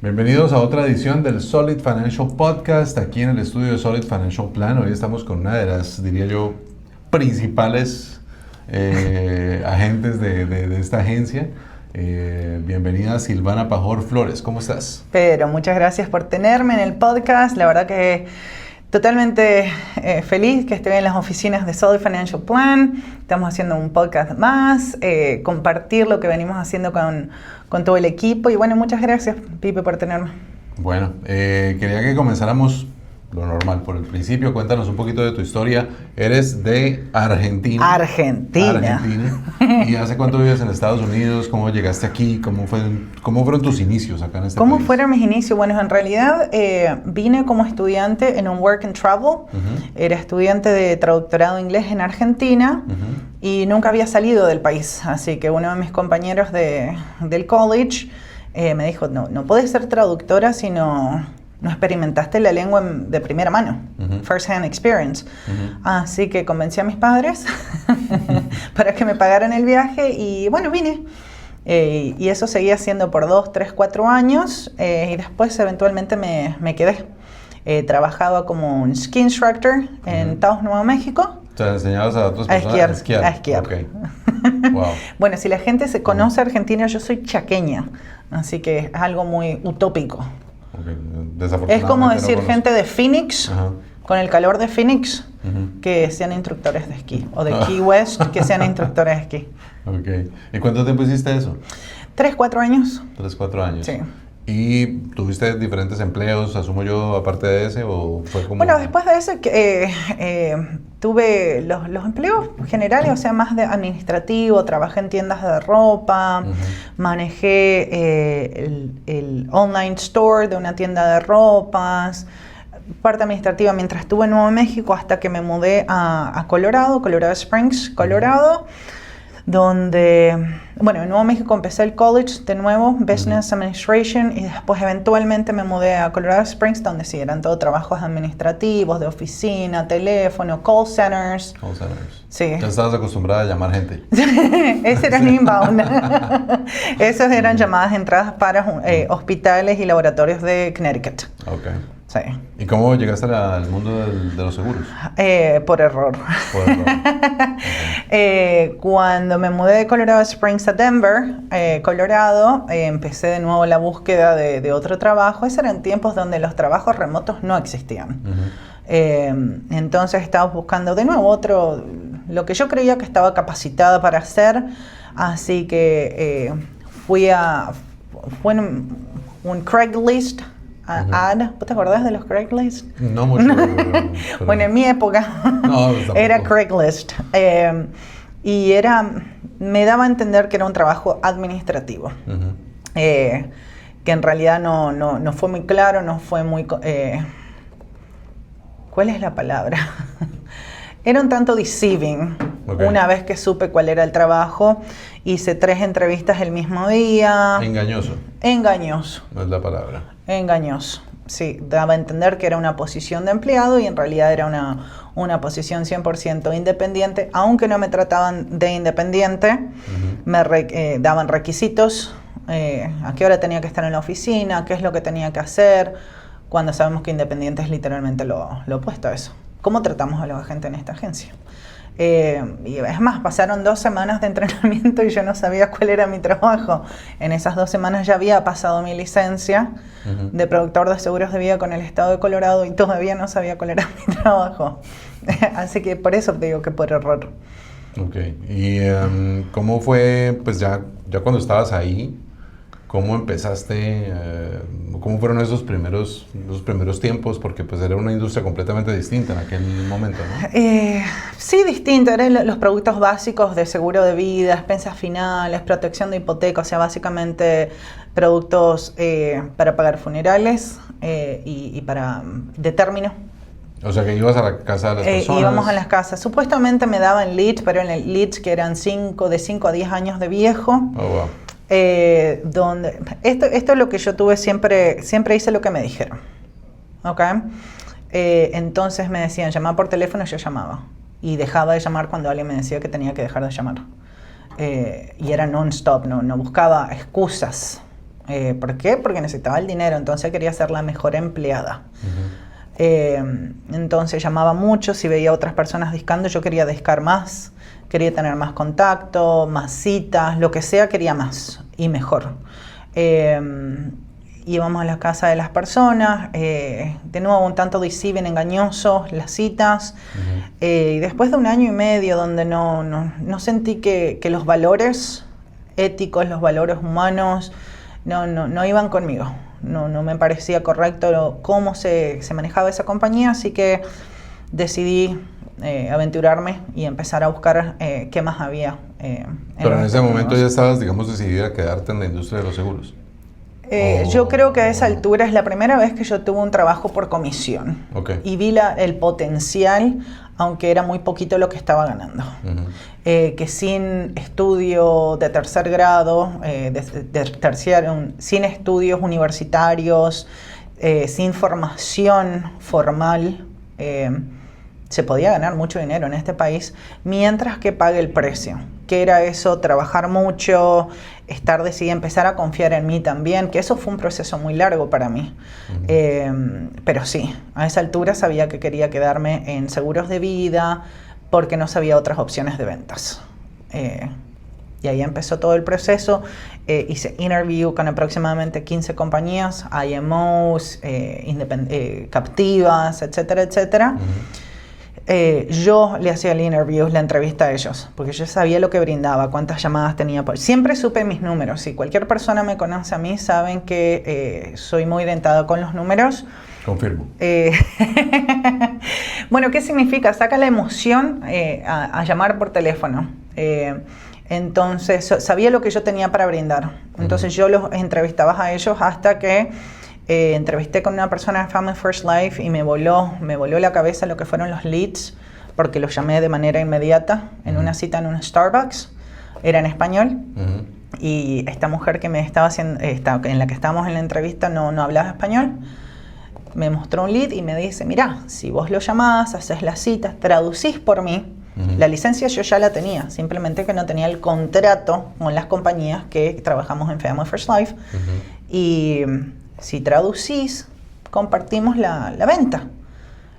Bienvenidos a otra edición del Solid Financial Podcast, aquí en el estudio de Solid Financial Plan. Hoy estamos con una de las, diría yo, principales agentes de esta agencia. Bienvenida Silvana Pajor Flores, ¿cómo estás? Pedro, muchas gracias por tenerme en el podcast. La verdad que totalmente feliz que esté en las oficinas de Solid Financial Plan. Estamos haciendo un podcast más, compartir lo que venimos haciendo con todo el equipo. Y bueno, muchas gracias, Pipe, por tenerme. Bueno, quería que comenzáramos lo normal, por el principio. Cuéntanos un poquito de tu historia. Eres de Argentina. Argentina. ¿Y hace cuánto vives en Estados Unidos? ¿Cómo llegaste aquí? ¿Cómo fueron tus inicios acá en este país? ¿Cómo fueron mis inicios? Bueno, en realidad vine como estudiante en un work and travel. Era estudiante de traductorado inglés en Argentina y nunca había salido del país. Así que uno de mis compañeros del college me dijo, no podés ser traductora si no experimentaste la lengua de primera mano, first hand experience. Así que convencí a mis padres para que me pagaran el viaje y bueno, vine. Y eso seguía haciendo por 2, 3, 4 años y después eventualmente me quedé. Trabajaba como un ski instructor en Taos, Nuevo México. O sea, enseñabas a otras personas a esquiar. Okay. Wow. Bueno, si la gente se conoce Argentina, yo soy chaqueña, así que es algo muy utópico. Okay. Es como decir gente de Phoenix, con el calor de Phoenix, que sean instructores de esquí. O de Key West, que sean instructores de esquí. Ok. ¿Y cuánto tiempo hiciste eso? 3, 4 años. 3, 4 años. Sí. ¿Y tuviste diferentes empleos, asumo yo, aparte de ese? ¿O fue como...? Bueno, después de ese tuve los empleos generales, o sea, más de administrativo. Trabajé en tiendas de ropa, manejé el online store de una tienda de ropas, parte administrativa mientras estuve en Nuevo México hasta que me mudé a Colorado Springs, Colorado. Donde, bueno, en Nuevo México empecé el college de nuevo, Business Administration, y después eventualmente me mudé a Colorado Springs, donde sí, eran todo trabajos administrativos, de oficina, teléfono, call centers. Call centers. Sí. Ya estabas acostumbrada a llamar gente. Ese era el inbound. Esas eran llamadas entradas para hospitales y laboratorios de Connecticut. Ok. Sí. ¿Y cómo llegaste al mundo de los seguros? Por error. Por error. Okay. Cuando me mudé de Colorado Springs a Denver, Colorado, empecé de nuevo la búsqueda de otro trabajo. Esos eran tiempos donde los trabajos remotos no existían. Entonces estaba buscando de nuevo lo que yo creía que estaba capacitada para hacer. Así que fue en un Craigslist. ¿Vos te acordás de los Craigslist? No mucho. Bueno, en mi época era Craigslist. Y me daba a entender que era un trabajo administrativo. Que en realidad no fue muy claro, no fue muy... ¿Cuál es la palabra? Era un tanto deceiving. Okay. Una vez que supe cuál era el trabajo, hice 3 entrevistas el mismo día. Engañoso. Engañoso. No es la palabra. Engañoso. Sí, daba a entender que era una posición de empleado y en realidad era una posición 100% independiente. Aunque no me trataban de independiente, me daban requisitos, a qué hora tenía que estar en la oficina, qué es lo que tenía que hacer, cuando sabemos que independiente es literalmente lo opuesto a eso. ¿Cómo tratamos a los agentes en esta agencia? Y es más, pasaron 2 semanas de entrenamiento y yo no sabía cuál era mi trabajo. En esas 2 semanas ya había pasado mi licencia de productor de seguros de vida con el estado de Colorado y todavía no sabía cuál era mi trabajo. Así que por eso te digo que por error. Ok. ¿Y cómo fue, pues ya cuando estabas ahí, cómo empezaste, cómo fueron esos primeros tiempos? Porque pues era una industria completamente distinta en aquel momento, ¿no? Sí, distinta. Eran los productos básicos de seguro de vida, expensas finales, protección de hipoteca, o sea, básicamente productos para pagar funerales y de término. O sea, que ibas a la casa de las personas. Íbamos a las casas. Supuestamente me daban leads, pero en el leads que eran de 5 a 10 años de viejo. Oh, wow. Donde esto es lo que yo tuve, siempre hice lo que me dijeron, ¿ok? Entonces me decían llamar por teléfono, yo llamaba y dejaba de llamar cuando alguien me decía que tenía que dejar de llamar, y era non-stop, no buscaba excusas, ¿Por qué? Porque necesitaba el dinero, entonces quería ser la mejor empleada. Entonces llamaba mucho, si veía a otras personas discando, yo quería discar más, quería tener más contacto, más citas, lo que sea, quería más y mejor. Íbamos a la casa de las personas, de nuevo un tanto deceiving, engañosos las citas, y después de 1 año y medio donde no sentí que los valores éticos, los valores humanos no iban conmigo. No me parecía correcto cómo se manejaba esa compañía, así que decidí aventurarme y empezar a buscar qué más había. Pero en ese momento ya estabas, digamos, decidida a quedarte en la industria de los seguros. Yo creo que a esa altura es la primera vez que yo tuve un trabajo por comisión. Okay. Y vi el potencial, aunque era muy poquito lo que estaba ganando. Que sin estudio de tercer grado, sin estudios universitarios, sin formación formal, se podía ganar mucho dinero en este país, mientras que pague el precio. Que era eso, trabajar mucho, estar decidida, empezar a confiar en mí también, que eso fue un proceso muy largo para mí. Pero sí, a esa altura sabía que quería quedarme en seguros de vida porque no sabía otras opciones de ventas. Y ahí empezó todo el proceso. Hice interview con aproximadamente 15 compañías, IMOs, captivas, etcétera, etcétera. Yo le hacía el interview, la entrevista a ellos, porque yo sabía lo que brindaba, cuántas llamadas tenía. Siempre supe mis números. Si cualquier persona me conoce a mí, saben que soy muy dentada con los números. Confirmo. Bueno, ¿qué significa? Saca la emoción a llamar por teléfono. Entonces, sabía lo que yo tenía para brindar. Entonces, yo los entrevistaba a ellos hasta que entrevisté con una persona de Family First Life y me voló la cabeza lo que fueron los leads, porque los llamé de manera inmediata en una cita en un Starbucks, era en español, y esta mujer que me estaba haciendo, en la que estábamos en la entrevista no hablaba español, me mostró un lead y me dice, mira, si vos lo llamás, haces las citas, traducís por mí, la licencia yo ya la tenía, simplemente que no tenía el contrato con las compañías que trabajamos en Family First Life, y si traducís, compartimos la venta.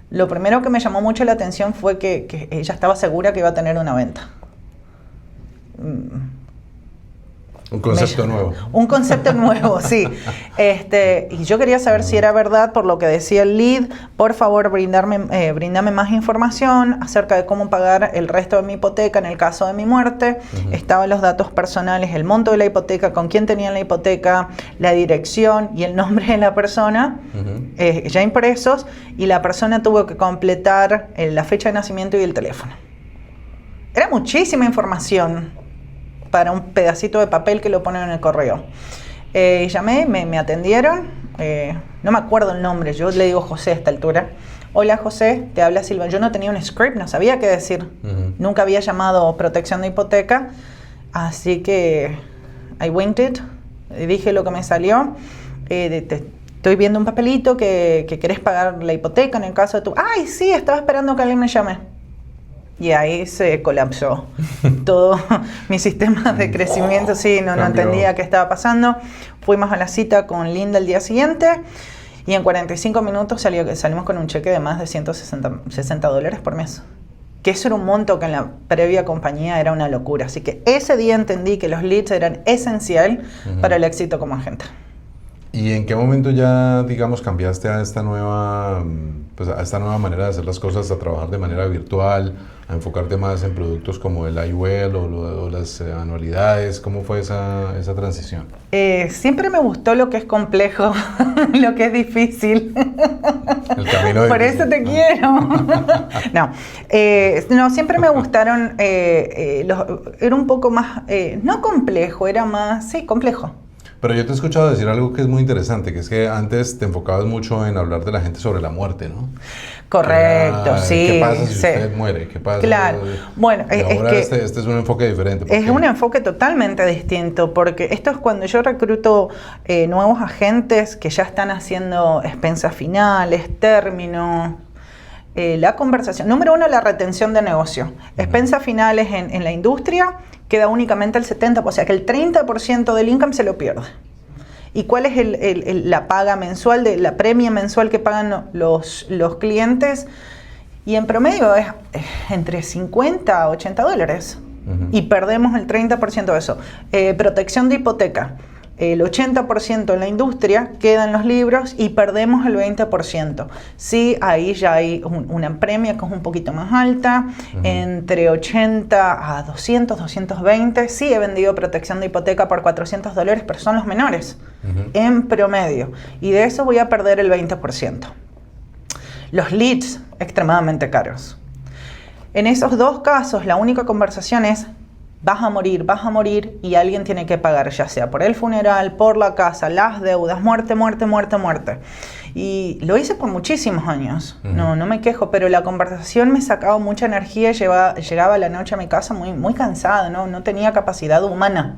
Lo primero que me llamó mucho la atención fue que ella estaba segura que iba a tener una venta. Un concepto nuevo. Un concepto nuevo, sí. Y yo quería saber si era verdad por lo que decía el lead. Por favor, bríndame más información acerca de cómo pagar el resto de mi hipoteca en el caso de mi muerte. Estaban los datos personales, el monto de la hipoteca, con quién tenían la hipoteca, la dirección y el nombre de la persona, ya impresos, y la persona tuvo que completar la fecha de nacimiento y el teléfono. Era muchísima información para un pedacito de papel que lo ponen en el correo. Llamé, me atendieron, no me acuerdo el nombre, yo le digo José a esta altura. Hola José, te habla Silva. Yo no tenía un script, no sabía qué decir. Nunca había llamado protección de hipoteca, así que I winged it, dije lo que me salió. Estoy viendo un papelito que querés pagar la hipoteca en el caso de tu... ¡Ay, sí! Estaba esperando que alguien me llame. Y ahí se colapsó todo mi sistema de crecimiento. Sí, no entendía qué estaba pasando. Fuimos a la cita con Linda el día siguiente y en 45 minutos salimos con un cheque de más de $160 por mes. Que eso era un monto que en la previa compañía era una locura. Así que ese día entendí que los leads eran esencial para el éxito como agente. ¿Y en qué momento ya, digamos, cambiaste a esta nueva manera de hacer las cosas, a trabajar de manera virtual, a enfocarte más en productos como el IUL o las anualidades? ¿Cómo fue esa transición? Siempre me gustó lo que es complejo, lo que es difícil. El camino Por difícil. eso te quiero. No, siempre me gustaron, era un poco más, no complejo, era más, sí, complejo. Pero yo te he escuchado decir algo que es muy interesante, que es que antes te enfocabas mucho en hablar de la gente sobre la muerte, ¿no? Correcto, sí. ¿Qué pasa si usted muere? ¿Qué pasa? Claro. Bueno, ahora este es un enfoque diferente. Es un enfoque totalmente distinto, porque esto es cuando yo recluto nuevos agentes que ya están haciendo expensas finales, términos, la conversación. Número uno, la retención de negocio. Expensas finales en la industria queda únicamente el 70%, o sea que el 30% del income se lo pierde. ¿Y cuál es la paga mensual, la premia mensual que pagan los clientes? Y en promedio es entre 50 a 80 dólares. Y perdemos el 30% de eso. Protección de hipoteca. El 80% en la industria queda en los libros y perdemos el 20%. Sí, ahí ya hay una premia que es un poquito más alta, entre 80 a 200, 220. Sí, he vendido protección de hipoteca por 400 dólares, pero son los menores, en promedio. Y de eso voy a perder el 20%. Los leads, extremadamente caros. En esos dos casos, la única conversación es: vas a morir y alguien tiene que pagar, ya sea por el funeral, por la casa, las deudas, muerte. Y lo hice por muchísimos años, no me quejo, pero la conversación me sacaba mucha energía y llegaba a la noche a mi casa muy cansada, no tenía capacidad humana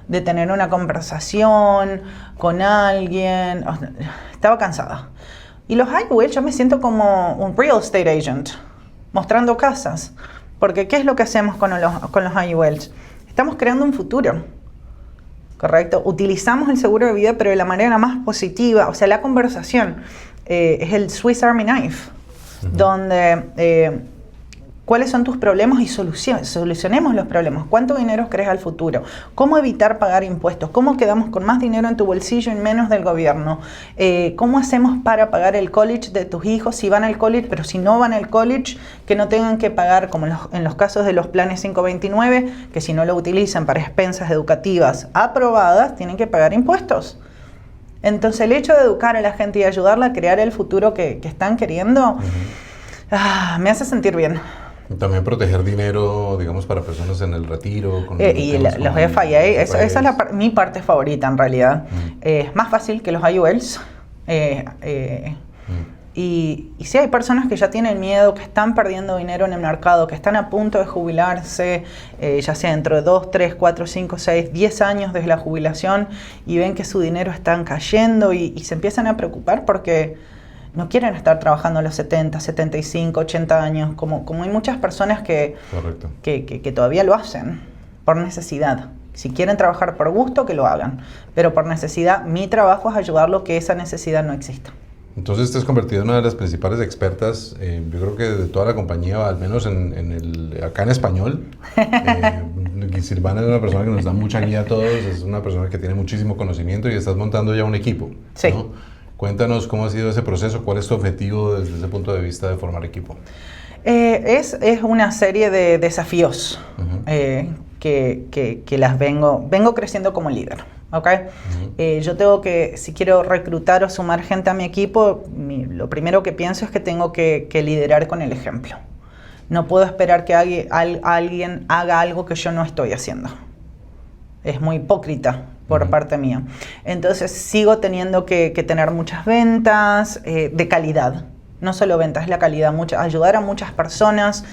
de tener una conversación con alguien, estaba cansada. Y los IUL, yo me siento como un real estate agent, mostrando casas. Porque ¿qué es lo que hacemos con los IULs? Estamos creando un futuro, ¿correcto? Utilizamos el seguro de vida, pero de la manera más positiva. O sea, la conversación es el Swiss Army Knife, donde ¿cuáles son tus problemas? Y solucionemos los problemas. ¿Cuánto dinero crees al futuro? ¿Cómo evitar pagar impuestos? ¿Cómo quedamos con más dinero en tu bolsillo y menos del gobierno? ¿Cómo hacemos para pagar el college de tus hijos si van al college, pero si no van al college, que no tengan que pagar, como en los casos de los planes 529, que si no lo utilizan para expensas educativas aprobadas, tienen que pagar impuestos? Entonces, el hecho de educar a la gente y ayudarla a crear el futuro que están queriendo, me hace sentir bien. También proteger dinero, digamos, para personas en el retiro. Y los FIA, esa es mi parte favorita en realidad. Es más fácil que los IULs. Y sí, hay personas que ya tienen miedo, que están perdiendo dinero en el mercado, que están a punto de jubilarse, ya sea dentro de 2, 3, 4, 5, 6, 10 años desde la jubilación, y ven que su dinero está cayendo y se empiezan a preocupar porque no quieren estar trabajando a los 70, 75, 80 años, como hay muchas personas que todavía lo hacen por necesidad. Si quieren trabajar por gusto, que lo hagan, pero por necesidad. Mi trabajo es ayudarlos que esa necesidad no exista. Entonces te has convertido en una de las principales expertas, yo creo que de toda la compañía, al menos acá en español. Silvana es una persona que nos da mucha guía a todos, es una persona que tiene muchísimo conocimiento y estás montando ya un equipo, sí, ¿no? Cuéntanos cómo ha sido ese proceso, cuál es tu objetivo desde ese punto de vista de formar equipo. Es una serie de desafíos que las vengo creciendo como líder. ¿Okay? Yo tengo que, si quiero reclutar o sumar gente a mi equipo, lo primero que pienso es que tengo que liderar con el ejemplo. No puedo esperar que alguien haga algo que yo no estoy haciendo. Es muy hipócrita por parte mía. Entonces sigo teniendo que tener muchas ventas de calidad. No solo ventas, es la calidad. Ayudar a muchas personas,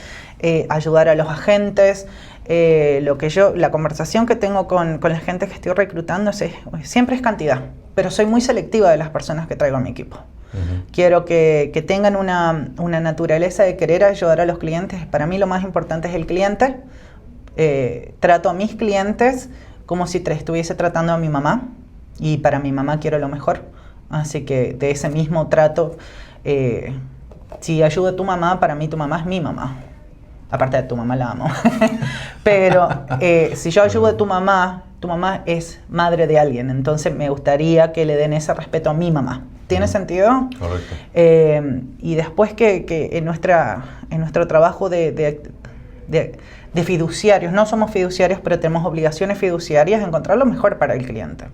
ayudar a los agentes. La conversación que tengo con la gente que estoy reclutando siempre es cantidad. Pero soy muy selectiva de las personas que traigo a mi equipo. Quiero que tengan una naturaleza de querer ayudar a los clientes. Para mí lo más importante es el cliente. Trato a mis clientes como si estuviese tratando a mi mamá, y para mi mamá quiero lo mejor. Así que de ese mismo trato, si ayudo a tu mamá, para mí tu mamá es mi mamá. Aparte de tu mamá la amo. Pero si yo ayudo a tu mamá es madre de alguien. Entonces me gustaría que le den ese respeto a mi mamá. ¿Tiene sentido? Correcto. Y después que en nuestro trabajo de fiduciarios, no somos fiduciarios, pero tenemos obligaciones fiduciarias, encontrar lo mejor para el cliente.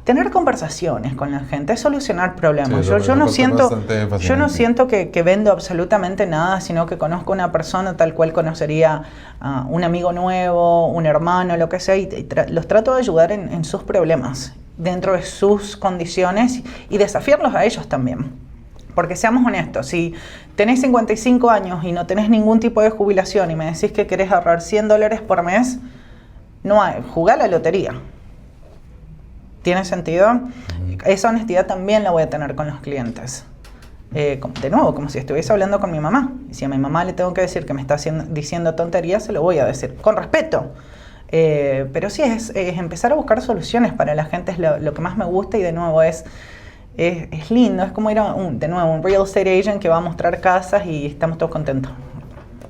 Tener conversaciones con la gente, solucionar problemas. Sí, yo no siento que vendo absolutamente nada, sino que conozco a una persona tal cual conocería a un amigo nuevo, un hermano, lo que sea, y los trato de ayudar en sus problemas, dentro de sus condiciones, y desafiarlos a ellos también. Porque seamos honestos, si tenés 55 años y no tenés ningún tipo de jubilación y me decís que querés ahorrar $100 por mes, jugá la lotería. ¿Tiene sentido? Esa honestidad también la voy a tener con los clientes. De nuevo, como si estuviese hablando con mi mamá. Y si a mi mamá le tengo que decir que me está diciendo tonterías, se lo voy a decir, con respeto. Pero sí, es empezar a buscar soluciones para la gente, es lo que más me gusta, y de nuevo es lindo, es como ir a un real estate agent que va a mostrar casas y estamos todos contentos.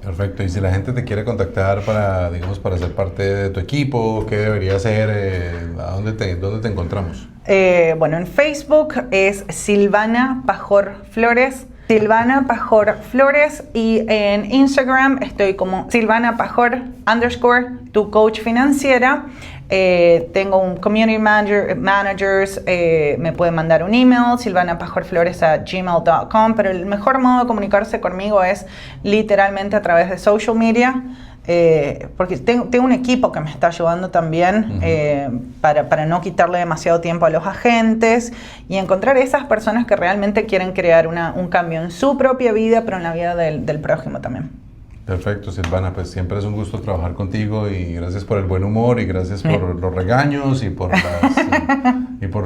Perfecto. Y si la gente te quiere contactar para, digamos, para ser parte de tu equipo, ¿qué debería hacer? ¿Dónde te encontramos? Bueno, en Facebook es Silvana Pajor Flores. Silvana Pajor Flores, y en Instagram estoy como Silvana Pajor _ tu coach financiera. Tengo un community managers, me pueden mandar un email, silvanapajorflores@gmail.com, pero el mejor modo de comunicarse conmigo es literalmente a través de social media. Porque tengo un equipo que me está ayudando también para no quitarle demasiado tiempo a los agentes y encontrar esas personas que realmente quieren crear un cambio en su propia vida, pero en la vida del prójimo también. Perfecto, Silvana, pues siempre es un gusto trabajar contigo, y gracias por el buen humor, y gracias por los regaños y por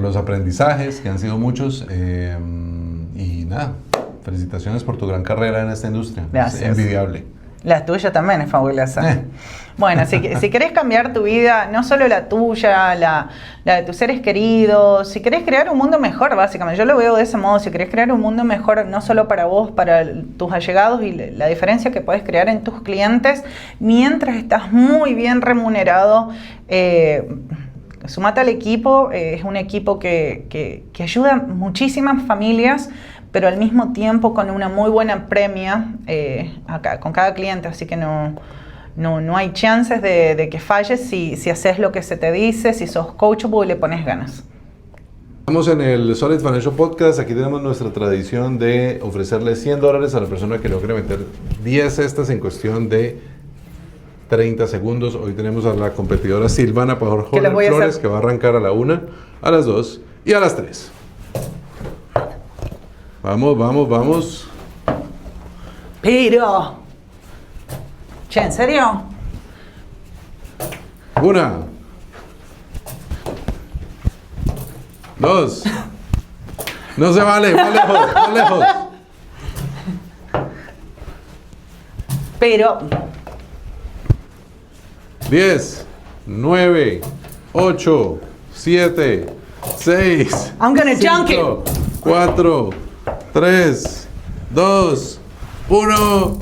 los aprendizajes, que han sido muchos. Y nada, felicitaciones por tu gran carrera en esta industria. Gracias. Es envidiable. La tuya también es fabulosa. Bueno, si querés cambiar tu vida, no solo la tuya, la de tus seres queridos, si querés crear un mundo mejor, básicamente, yo lo veo de ese modo, si querés crear un mundo mejor, no solo para vos, para tus allegados, y la diferencia que puedes crear en tus clientes, mientras estás muy bien remunerado, sumate al equipo. Es un equipo que ayuda a muchísimas familias, pero al mismo tiempo con una muy buena premia con cada cliente, así que no hay chances de que falles si haces lo que se te dice, si sos coachable y le pones ganas. Estamos en el Solid Financial Podcast. Aquí tenemos nuestra tradición de ofrecerle $100 a la persona que logre meter 10 cestas en cuestión de 30 segundos. Hoy tenemos a la competidora Silvana Pajor Flores, que va a arrancar a la 1, a las 2 y a las 3. Vamos. Pero, che, ¿en serio? 1, 2. No se vale, más lejos. Pero 10, 9, 8, 7, 6, I'm gonna junk it. 4, 3, 2, 1.